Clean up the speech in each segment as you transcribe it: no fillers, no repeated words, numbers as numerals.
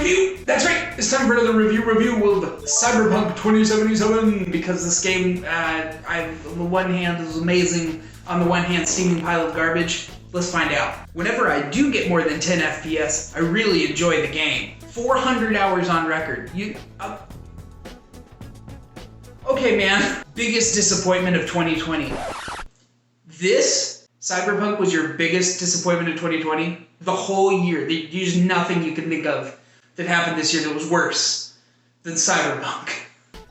review. That's right, it's time for another review of Cyberpunk 2077, because this game, on the one hand, is amazing, on the one hand, steaming pile of garbage. Let's find out. Whenever I do get more than 10 FPS, I really enjoy the game. 400 hours on record. Okay, man. Biggest disappointment of 2020. This Cyberpunk was your biggest disappointment of 2020? The whole year. There's nothing you can think of that happened this year that was worse than Cyberpunk.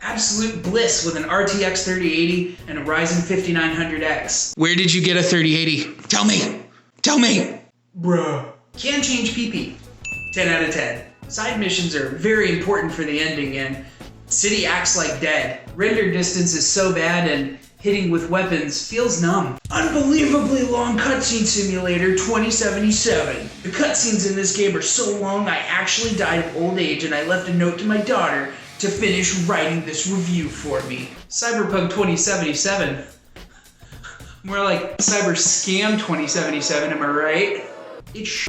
Absolute bliss with an RTX 3080 and a Ryzen 5900X. Where did you get a 3080? Tell me! Tell me! Bruh. Can change PP. 10 out of 10. Side missions are very important for the ending, and city acts like dead. Render distance is so bad, and hitting with weapons feels numb. Unbelievably long cutscene simulator 2077. The cutscenes in this game are so long I actually died of old age, and I left a note to my daughter to finish writing this review for me. Cyberpunk 2077. More like Cyber Scam 2077, am I right? It's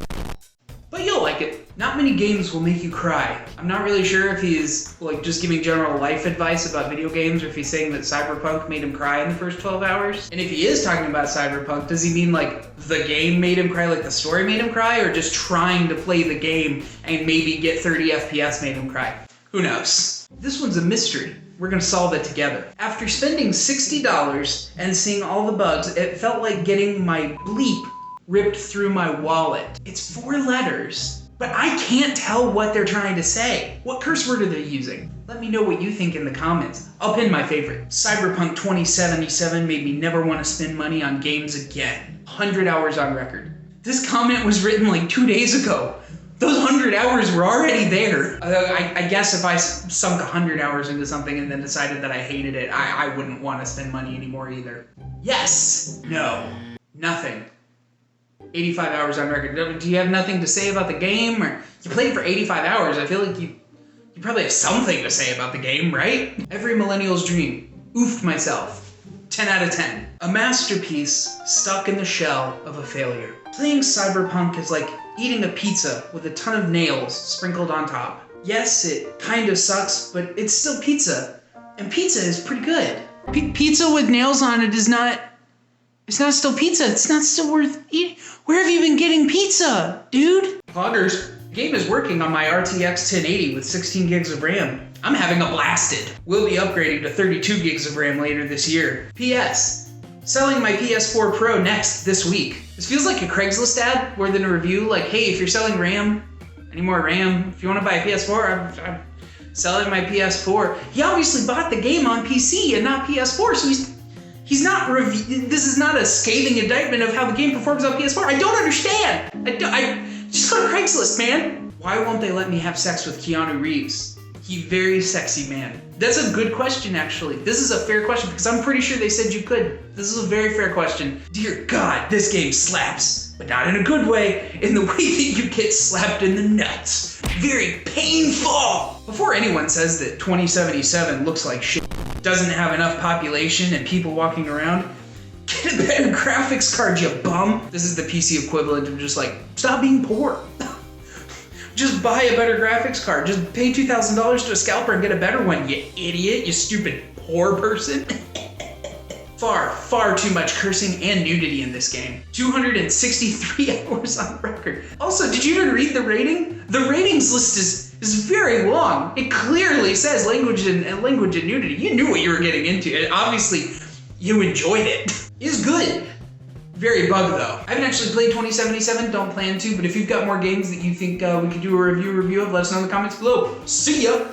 but you'll like it. Not many games will make you cry. I'm not really sure if he's like just giving general life advice about video games, or if he's saying that Cyberpunk made him cry in the first 12 hours. And if he is talking about Cyberpunk, does he mean like the game made him cry, like the story made him cry, or just trying to play the game and maybe get 30 FPS made him cry? Who knows? This one's a mystery. We're gonna solve it together. After spending $60 and seeing all the bugs, it felt like getting my bleep ripped through my wallet. It's 4 letters, but I can't tell what they're trying to say. What curse word are they using? Let me know what you think in the comments. I'll pin my favorite. Cyberpunk 2077 made me never want to spend money on games again. 100 hours on record. This comment was written like 2 days ago. Those 100 hours were already there. I guess if I sunk 100 hours into something and then decided that I hated it, I wouldn't want to spend money anymore either. Yes. No. Nothing. 85 hours on record. Do you have nothing to say about the game? Or you played for 85 hours. I feel like you probably have something to say about the game, right? Every millennial's dream. Oofed myself. 10 out of 10. A masterpiece stuck in the shell of a failure. Playing Cyberpunk is like eating a pizza with a ton of nails sprinkled on top. Yes, it kind of sucks, but it's still pizza. And pizza is pretty good. Pizza with nails on it is not... It's not still pizza. It's not still worth eating. Where have you been getting pizza, dude? Poggers, the game is working on my RTX 1080 with 16 gigs of RAM. I'm having a blasted. We'll be upgrading to 32 gigs of RAM later this year. P.S. Selling my PS4 Pro this week. This feels like a Craigslist ad more than a review. Like, hey, if you're selling RAM, any more RAM, if you want to buy a PS4, I'm selling my PS4. He obviously bought the game on PC and not PS4, so he's not this is not a scathing indictment of how the game performs on PS4. I don't understand. I just go to Craigslist, man. Why won't they let me have sex with Keanu Reeves? He very sexy man. That's a good question, actually. This is a fair question because I'm pretty sure they said you could. This is a very fair question. Dear God, this game slaps, but not in a good way, in the way that you get slapped in the nuts. Very painful. Before anyone says that 2077 looks like shit, doesn't have enough population and people walking around, get a better graphics card, you bum. This is the PC equivalent of just like, stop being poor. Just buy a better graphics card. Just pay $2,000 to a scalper and get a better one, you idiot, you stupid poor person. Far too much cursing and nudity in this game. 263 hours on record. Also, did you even read the rating? The ratings list is very long. It clearly says language and nudity. You knew what you were getting into. Obviously, you enjoyed it. It's good. Very bug though. I haven't actually played 2077, don't plan to, but if you've got more games that you think we could do a review of, let us know in the comments below. See ya!